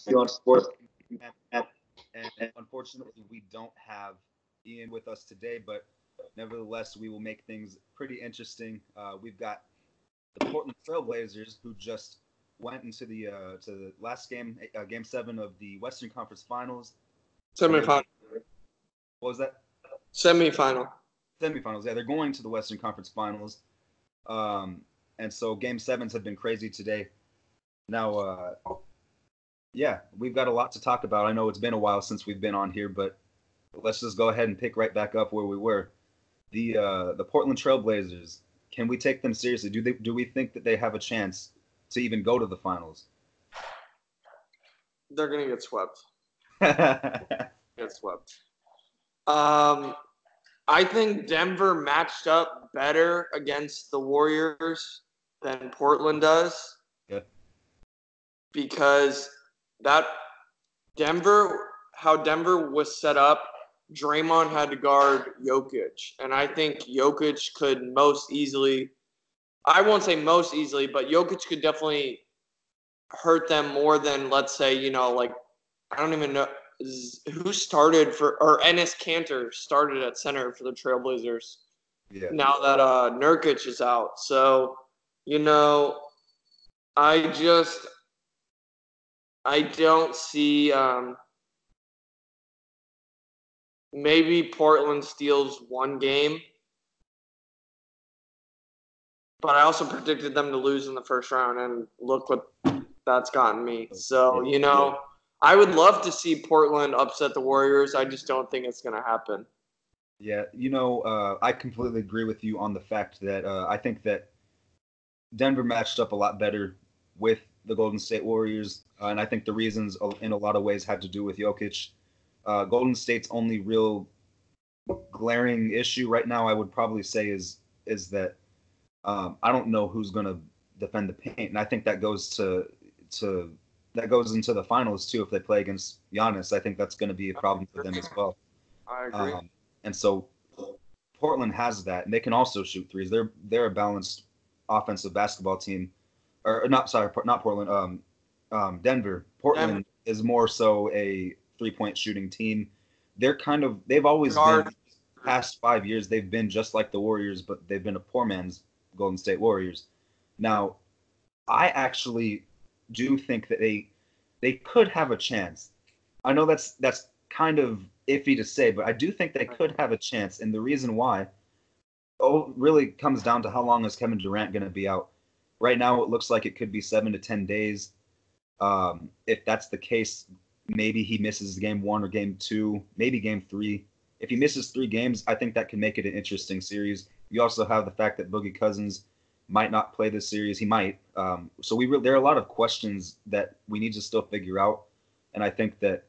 you on sports. And unfortunately, we don't have Ian with us today, but nevertheless, we will make things pretty interesting. We've got the Portland Trailblazers, who just went into the last game, Game 7 of the Western Conference Finals. Semifinal. What was that? Semifinal. Semifinals. Yeah, they're going to the Western Conference Finals. And so Game 7s have been crazy today. Now, yeah, we've got a lot to talk about. I know it's been a while since we've been on here, but let's just go ahead and pick right back up where we were. The Portland Trailblazers, can we take them seriously? Do we think that they have a chance to even go to the finals? They're gonna get swept. Get swept. I think Denver matched up better against the Warriors than Portland does. Yeah. Because how Denver was set up, Draymond had to guard Jokic. And I think Jokic could most easily, I won't say most easily, but Jokic could definitely hurt them more than, let's say, I don't even know who started or Enes Kanter started at center for the Trailblazers. Yeah. Now that Nurkic is out. So, I don't see maybe Portland steals one game. But I also predicted them to lose in the first round, and look what that's gotten me. So, I would love to see Portland upset the Warriors. I just don't think it's going to happen. Yeah, I completely agree with you on the fact that I think that Denver matched up a lot better with the Golden State Warriors, and I think the reasons in a lot of ways had to do with Jokic. Golden State's only real glaring issue right now, I would probably say, is that I don't know who's going to defend the paint, and I think that goes that goes into the finals too. If they play against Giannis, I think that's going to be a problem for them as well. I agree. And so Portland has that, and they can also shoot threes. They're a balanced offensive basketball team, not Portland. Denver. Portland is more so a 3-point shooting team. They've always been, past 5 years, they've been just like the Warriors, but they've been a poor man's Golden State Warriors. Now, I actually do think that they could have a chance. I know that's kind of iffy to say, but I do think they could have a chance, and the reason why really comes down to how long is Kevin Durant going to be out. Right now, it looks like it could be 7 to 10 days. If that's the case, maybe he misses game 1 or game 2, maybe game 3. If he misses 3 games, I think that can make it an interesting series. You also have the fact that Boogie Cousins might not play this series. He might. So there are a lot of questions that we need to still figure out. And I think that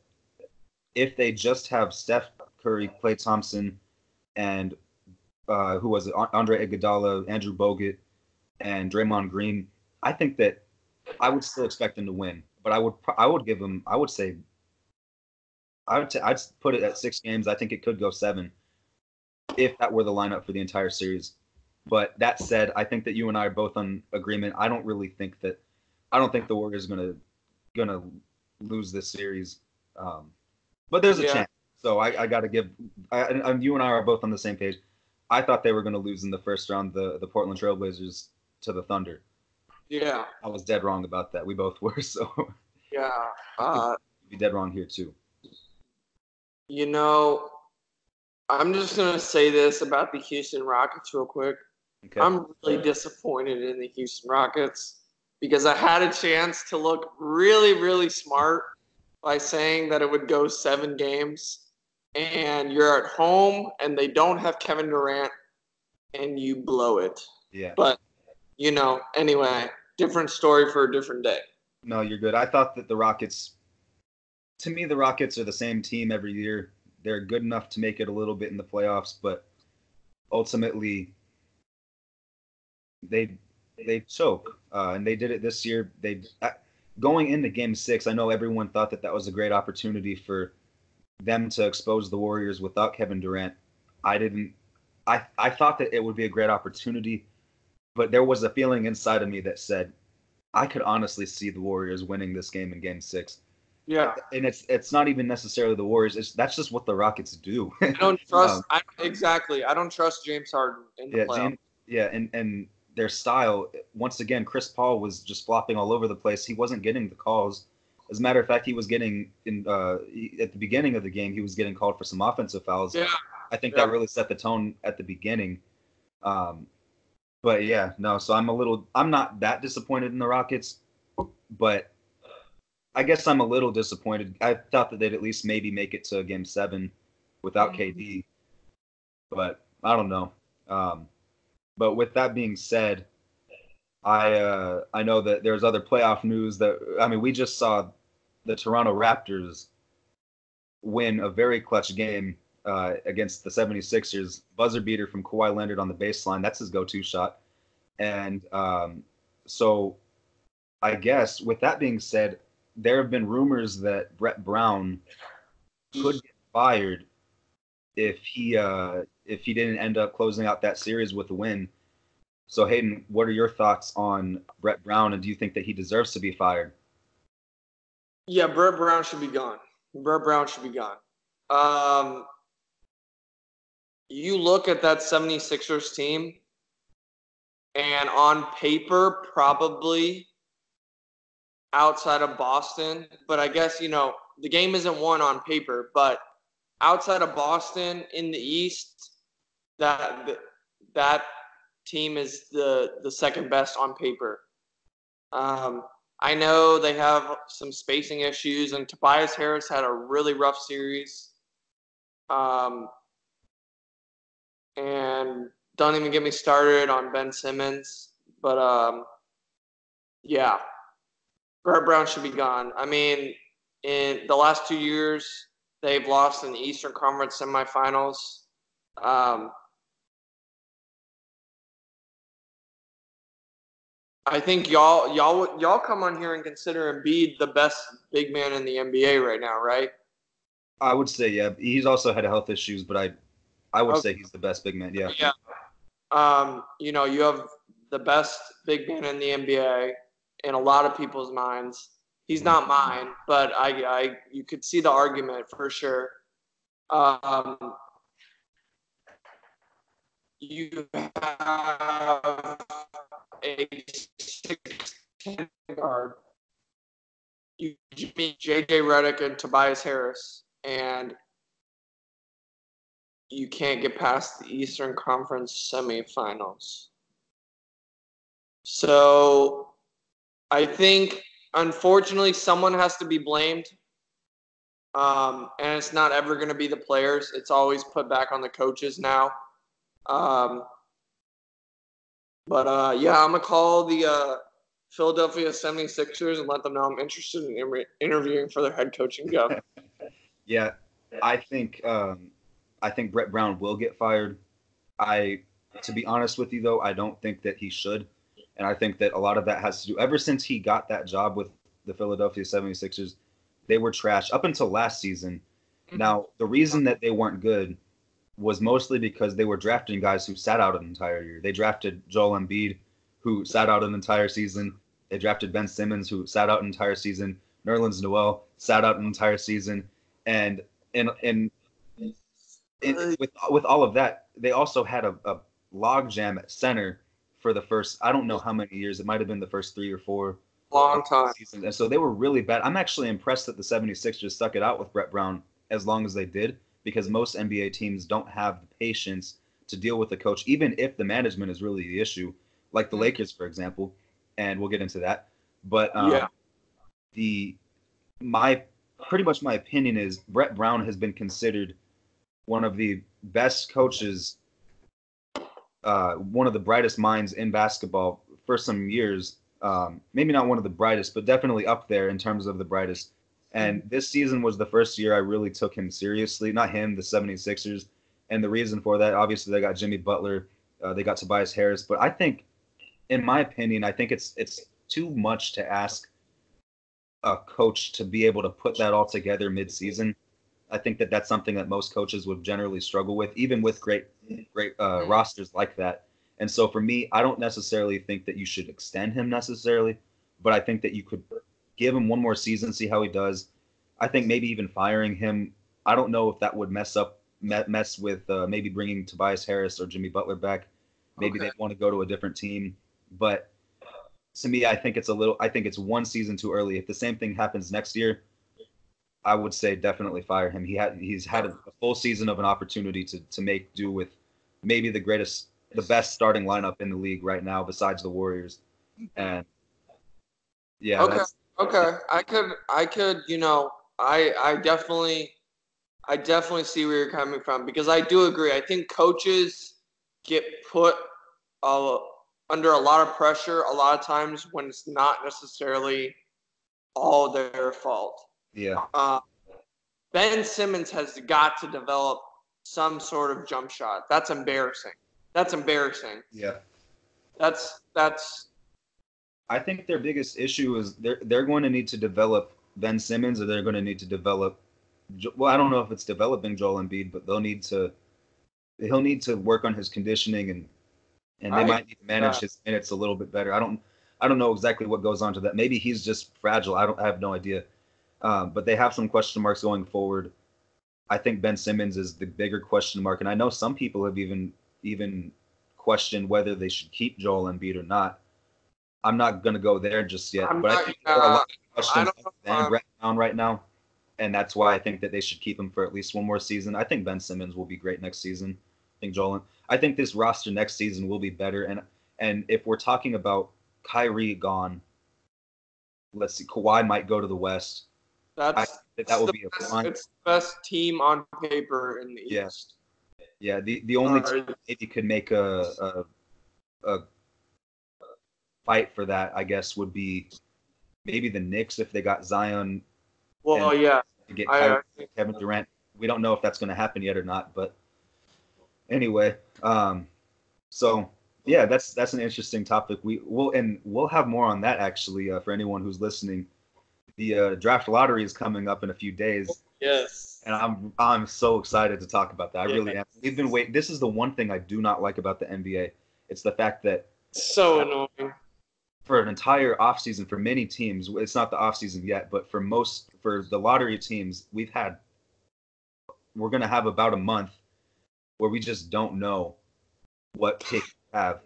if they just have Steph Curry, Klay Thompson, and who was it? Andre Iguodala, Andrew Bogut, and Draymond Green, I think that I would still expect them to win. But I would give them. I'd put it at 6 games. I think it could go 7 if that were the lineup for the entire series. But that said, I think that you and I are both on agreement. I don't think the Warriors are gonna lose this series. But there's a chance. So I got to give. You and I are both on the same page. I thought they were going to lose in the first round, the Portland Trailblazers to the Thunder. Yeah. I was dead wrong about that. We both were. So. Yeah. You'd be dead wrong here too. I'm just going to say this about the Houston Rockets real quick. Okay. I'm really disappointed in the Houston Rockets because I had a chance to look really, really smart by saying that it would go 7 games, and you're at home and they don't have Kevin Durant and you blow it. Yeah. But, anyway, different story for a different day. No, you're good. I thought that the Rockets are the same team every year. They're good enough to make it a little bit in the playoffs, but ultimately they choke, and they did it this year. Going into Game 6, I know everyone thought that was a great opportunity for them to expose the Warriors without Kevin Durant. I thought that it would be a great opportunity, but there was a feeling inside of me that said I could honestly see the Warriors winning this game in Game 6. Yeah. And it's not even necessarily the Warriors. That's just what the Rockets do. I don't trust. Exactly. I don't trust James Harden in the playoffs. And their style. Once again, Chris Paul was just flopping all over the place. He wasn't getting the calls. As a matter of fact, he was getting at the beginning of the game. He was getting called for some offensive fouls. Yeah. I think that really set the tone at the beginning. But yeah, no. So I'm not that disappointed in the Rockets, but I guess I'm a little disappointed. I thought that they'd at least maybe make it to Game 7 without KD, but I don't know. But with that being said, I know that there's other playoff news we just saw the Toronto Raptors win a very clutch game against the 76ers. Buzzer beater from Kawhi Leonard on the baseline. That's his go-to shot. And so I guess with that being said, there have been rumors that Brett Brown could get fired if he didn't end up closing out that series with a win. So Hayden, what are your thoughts on Brett Brown, and do you think that he deserves to be fired? Yeah, Brett Brown should be gone. Brett Brown should be gone. You look at that 76ers team, and on paper, probably outside of Boston, but I guess, the game isn't won on paper, but outside of Boston in the East, that team is the second best on paper. I know they have some spacing issues, and Tobias Harris had a really rough series. And don't even get me started on Ben Simmons. But, yeah, Brett Brown should be gone. I mean, in the last 2 years, they've lost in the Eastern Conference semifinals. I think y'all come on here and consider Embiid the best big man in the NBA right now, right? I would say, yeah. He's also had health issues, but I would say he's the best big man, yeah. Yeah. You have the best big man in the NBA in a lot of people's minds. He's not mine, but you could see the argument for sure. You have a 6'10" guard. You meet JJ Redick and Tobias Harris, and you can't get past the Eastern Conference semifinals. So I think, unfortunately, someone has to be blamed. And it's not ever going to be the players. It's always put back on the coaches now. Yeah, I'm going to call the Philadelphia 76ers and let them know I'm interested in interviewing for their head coaching job. Yeah, I think Brett Brown will get fired. To be honest with you, though, I don't think that he should. And I think that a lot of that has to do, ever since he got that job with the Philadelphia 76ers, they were trash up until last season. Now, the reason that they weren't good was mostly because they were drafting guys who sat out an entire year. They drafted Joel Embiid, who sat out an entire season. They drafted Ben Simmons, who sat out an entire season. Nerlens Noel sat out an entire season. And with all of that, they also had a logjam at center for the first, I don't know how many years. It might have been the first 3 or 4 long time seasons. And so they were really bad. I'm actually impressed that the 76ers stuck it out with Brett Brown as long as they did, because most NBA teams don't have the patience to deal with the coach, even if the management is really the issue, like the Lakers, for example, and we'll get into that. But pretty much my opinion is Brett Brown has been considered one of the best coaches, one of the brightest minds in basketball for some years. Maybe not one of the brightest, but definitely up there in terms of the brightest. And this season was the first year I really took him seriously. Not him, the 76ers. And the reason for that, obviously, they got Jimmy Butler. They got Tobias Harris. But I think, in my opinion, I think it's too much to ask a coach to be able to put that all together mid-season. I think that that's something that most coaches would generally struggle with, even with great rosters like that. And so for me, I don't necessarily think that you should extend him necessarily, but I think that you could give him one more season, see how he does. I think maybe even firing him. I don't know if that would mess with maybe bringing Tobias Harris or Jimmy Butler back. Maybe Okay. they'd want to go to a different team. But to me, I think it's one season too early. If the same thing happens next year, I would say definitely fire him. He's had a full season of an opportunity to make do with maybe the best starting lineup in the league right now besides the Warriors. And yeah, Okay. Okay. I could, I definitely see where you're coming from because I do agree. I think coaches get put uh, under a lot of pressure a lot of times when it's not necessarily all their fault. yeah, Uh, Ben Simmons has got to develop some sort of jump shot. That's embarrassing. That's embarrassing. yeah. That's I think their biggest issue is they're going to need to develop Ben Simmons, or they're going to need to develop. Well, I don't know if it's developing Joel Embiid, but he'll need to work on his conditioning, and they I might need to manage his minutes a little bit better. I don't know exactly what goes on to that. Maybe he's just fragile. I have no idea. But they have some question marks going forward. I think Ben Simmons is the bigger question mark, and I know some people have even questioned whether they should keep Joel Embiid or not. I'm not going to go there just yet, I'm but I not. think there are a lot of I questions don't know. than Brett Brown right now, and that's why I think that they should keep him for at least one more season. I think Ben Simmons will be great next season. I think this roster next season will be better, and if we're talking about Kyrie gone, let's see, Kawhi might go to the West. I That's think that will the be a best. fun. It's the best team on paper in the Yeah, East. yeah. The only team that maybe could make a fight for that, I guess, would be maybe the Knicks if they got Zion Well, and yeah, to get I Kyrie, think Kevin Durant. We don't know if that's going to happen yet or not, but anyway, so yeah, that's an interesting topic. We'll have more on that actually for anyone who's listening. The draft lottery is coming up in a few days, yes. and I'm so excited to talk about that. I Yeah. really am. We've been waiting. This is the one thing I do not like about the NBA. It's the fact that So annoying. for an entire offseason for many teams, it's not the offseason yet, but for the lottery teams, we're going to have about a month where we just don't know what pick we have.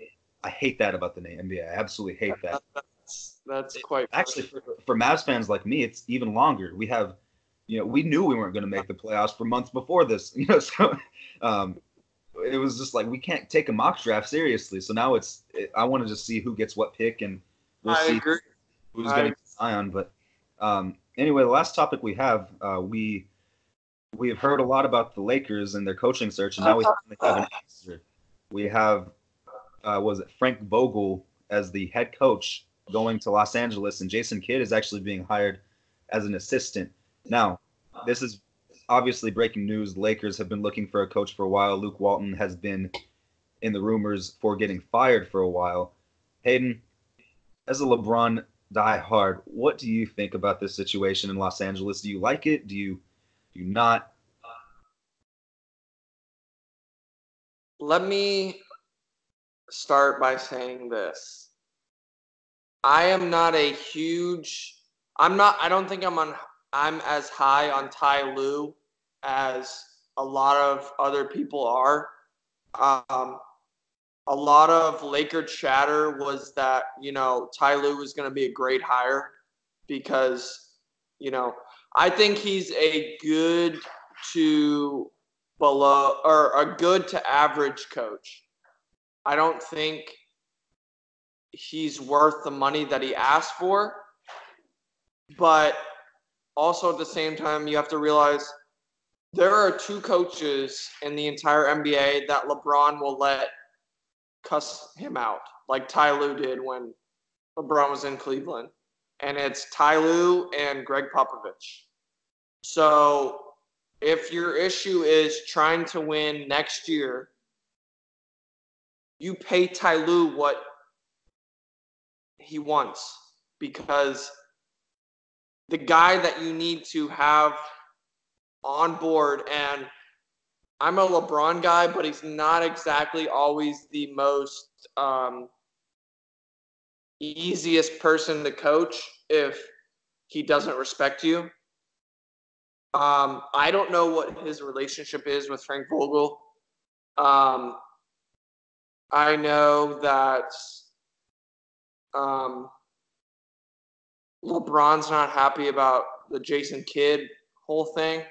I hate that about the NBA. I absolutely hate that. That's quite Actually, for Mavs fans like me, it's even longer. We knew we weren't going to make the playoffs for months before this. So it was just like we can't take a mock draft seriously. So now I want to just see who gets what pick, and we'll I see agree. who's going to Zion. But anyway, the last topic we have, we have heard a lot about the Lakers and their coaching search, and now we finally have an answer. We have was it Frank Vogel as the head coach going to Los Angeles, and Jason Kidd is actually being hired as an assistant. Now, this is obviously breaking news. The Lakers have been looking for a coach for a while. Luke Walton has been in the rumors for getting fired for a while. Hayden, as a LeBron diehard, what do you think about this situation in Los Angeles? Do you like it? Do you not? Let me start by saying this. I am not a huge. I don't think I'm as high on Ty Lue as a lot of other people are. A lot of Laker chatter was that Ty Lue was going to be a great hire because I think he's a good to below or a good to average coach. I don't think he's worth the money that he asked for, but also at the same time, you have to realize there are two coaches in the entire NBA that LeBron will let cuss him out, like Ty Lue did when LeBron was in Cleveland. And it's Ty Lue and Greg Popovich. So if your issue is trying to win next year, you pay Ty Lue what he wants, because the guy that you need to have on board, and I'm a LeBron guy, but he's not exactly always the most easiest person to coach if he doesn't respect you. I don't know what his relationship is with Frank Vogel. I know that LeBron's not happy about the Jason Kidd whole thing.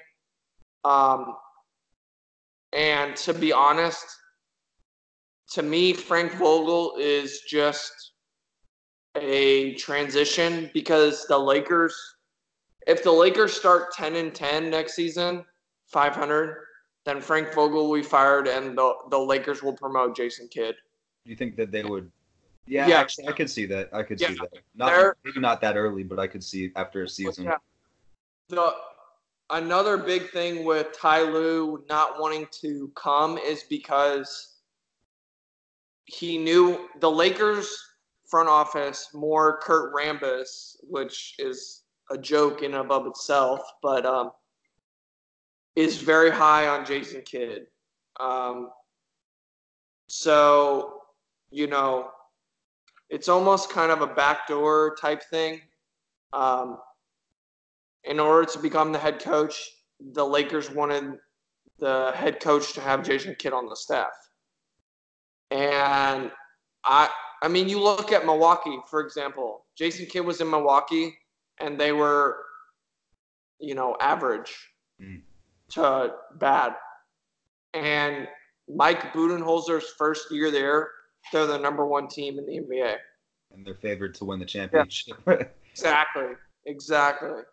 And to be honest, to me, Frank Vogel is just a transition because if the Lakers start 10-10 next season, 500, then Frank Vogel will be fired and the Lakers will promote Jason Kidd. Do you think that they would? Yeah, Yeah. actually, I could see that. See that. Maybe not that early, but I could see after a season. Yeah. Another big thing with Ty Lue not wanting to come is because he knew the Lakers front office, more Kurt Rambis, which is a joke in and of itself, but is very high on Jason Kidd. So, it's almost kind of a backdoor type thing. In order to become the head coach, the Lakers wanted the head coach to have Jason Kidd on the staff. And I mean, you look at Milwaukee, for example. Jason Kidd was in Milwaukee, and they were, average to bad. And Mike Budenholzer's first year there, they're the number one team in the NBA. And they're favored to win the championship. Yeah. Exactly.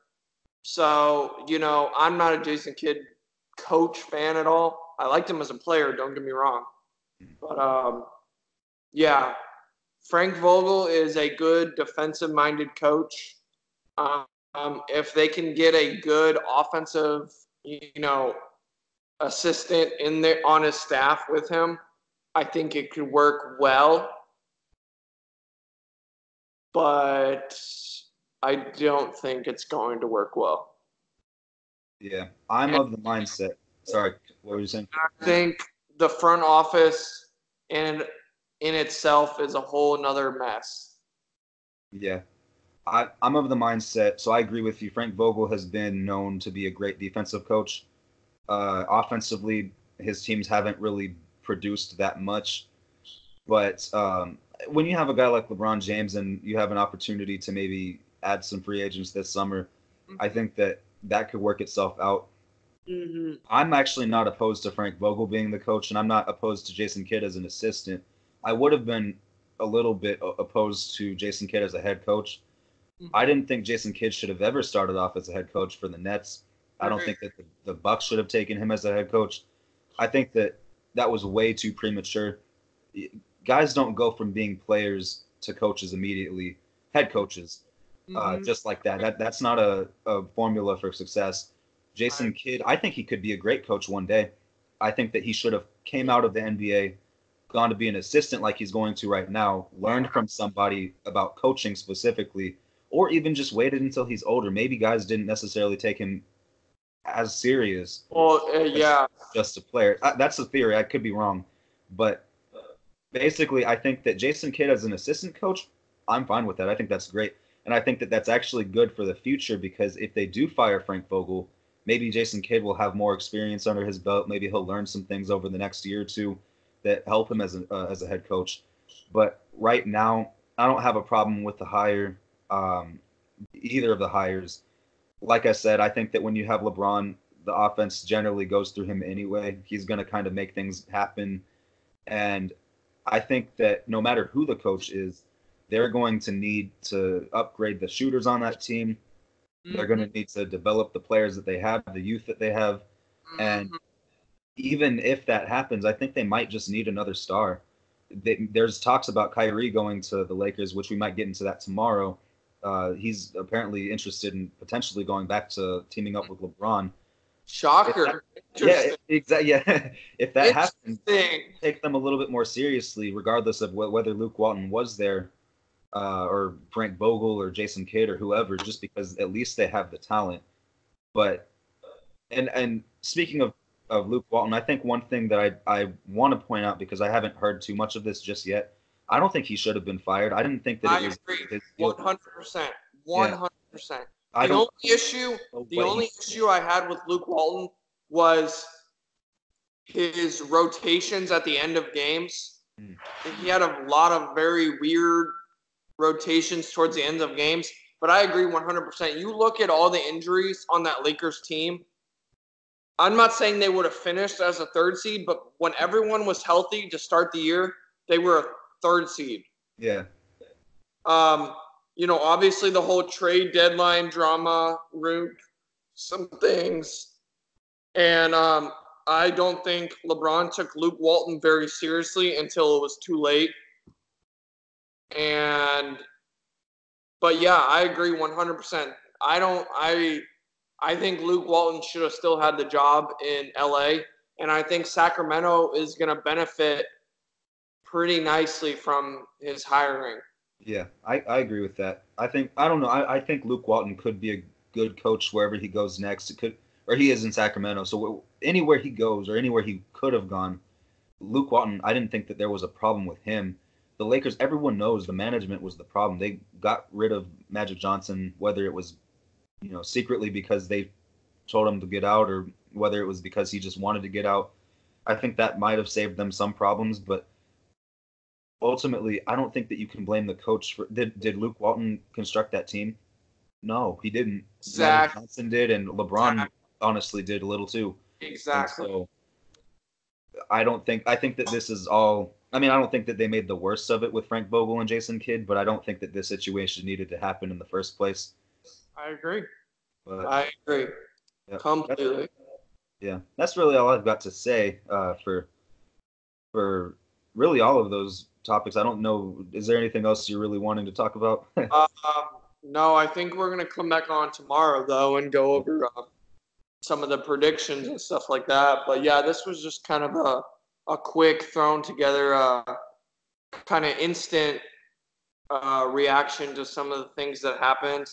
So, I'm not a Jason Kidd coach fan at all. I liked him as a player, don't get me wrong. But, yeah, Frank Vogel is a good defensive-minded coach. If they can get a good offensive, assistant in there on his staff with him, I think it could work well. But I don't think it's going to work well. Yeah, I'm of the mindset. Sorry, what were you saying? I think the front office in itself is a whole nother mess. Yeah, I'm of the mindset. So I agree with you. Frank Vogel has been known to be a great defensive coach. Offensively, his teams haven't really produced that much. But when you have a guy like LeBron James and you have an opportunity to maybe add some free agents this summer, I think that could work itself out. Mm-hmm. I'm actually not opposed to Frank Vogel being the coach, and I'm not opposed to Jason Kidd as an assistant. I would have been a little bit opposed to Jason Kidd as a head coach. Mm-hmm. I didn't think Jason Kidd should have ever started off as a head coach for the Nets. I don't think that the Bucks should have taken him as a head coach. I think that was way too premature. Guys don't go from being players to coaches immediately, head coaches. Just like that. That's not a formula for success. Jason Kidd, I think he could be a great coach one day. I think that he should have came out of the NBA, gone to be an assistant like he's going to right now, learned from somebody about coaching specifically, or even just waited until he's older. Maybe guys didn't necessarily take him as serious. Well, yeah. Just a player. That's a theory. I could be wrong. But basically, I think that Jason Kidd as an assistant coach, I'm fine with that. I think that's great. And I think that that's actually good for the future because if they do fire Frank Vogel, maybe Jason Kidd will have more experience under his belt. Maybe he'll learn some things over the next year or two that help him as a head coach. But right now, I don't have a problem with the hire, either of the hires. Like I said, I think that when you have LeBron, the offense generally goes through him anyway. He's going to kind of make things happen. And I think that no matter who the coach is, they're going to need to upgrade the shooters on that team. They're going to need to develop the players that they have, the youth that they have. And even if that happens, I think they might just need another star. There's talks about Kyrie going to the Lakers, which we might get into that tomorrow. He's apparently interested in potentially going back to teaming up with LeBron. Shocker. Yeah, exactly. Yeah, if that happens, take them a little bit more seriously, regardless of whether Luke Walton was there, or Frank Vogel or Jason Kidd or whoever, just because at least they have the talent. But and speaking of Luke Walton, I think one thing that I want to point out, because I haven't heard too much of this just yet, I don't think he should have been fired. I didn't think that it was agree. 100%. 100%. I The don't. only issue I had with Luke Walton was his rotations at the end of games. Mm. He had a lot of very weird rotations towards the end of games. But I agree 100%. You look at all the injuries on that Lakers team. I'm not saying they would have finished as a third seed, but when everyone was healthy to start the year, they were a third seed. Yeah. Obviously the whole trade deadline drama ruined some things. And I don't think LeBron took Luke Walton very seriously until it was too late. But yeah, I agree 100%. I think Luke Walton should have still had the job in LA, and I think Sacramento is going to benefit pretty nicely from his hiring. Yeah, I agree with that. I don't know. I think Luke Walton could be a good coach wherever he goes next. It could, or he is in Sacramento. So anywhere he goes or anywhere he could have gone, Luke Walton, I didn't think that there was a problem with him. The Lakers, everyone knows the management was the problem. They got rid of Magic Johnson, whether it was, secretly because they told him to get out or whether it was because he just wanted to get out. I think that might have saved them some problems, but ultimately, I don't think that you can blame the coach for. Did Luke Walton construct that team? No, he didn't. Magic Johnson did, and LeBron honestly did a little too. Exactly. And so I think that this is all. I mean, I don't think that they made the worst of it with Frank Vogel and Jason Kidd, but I don't think that this situation needed to happen in the first place. I agree. But, I agree. Yeah, completely. That's really all I've got to say for really all of those topics. I don't know. Is there anything else you're really wanting to talk about? No, I think we're going to come back on tomorrow, though, and go over some of the predictions and stuff like that. But, yeah, this was just kind of a quick thrown together kind of instant reaction to some of the things that happened.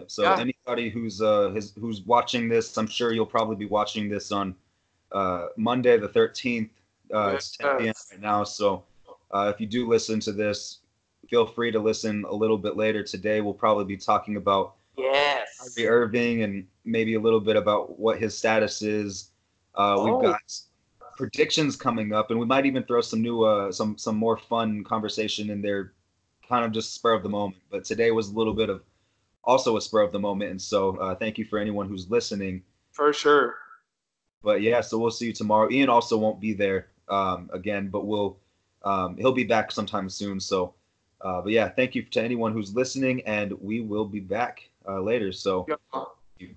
So anybody who's watching this, I'm sure you'll probably be watching this on Monday the 13th. It's 10 p.m. right now. So if you do listen to this, feel free to listen a little bit later today. We'll probably be talking about Kyrie Irving and maybe a little bit about what his status is. We've got predictions coming up, and we might even throw some new some more fun conversation in there, kind of just spur of the moment. But today was a little bit of also a spur of the moment, and so thank you for anyone who's listening. For sure. But yeah, so we'll see you tomorrow. Ian also won't be there again, but he'll be back sometime soon. So, but yeah, thank you to anyone who's listening, and we will be back later. So. Yeah.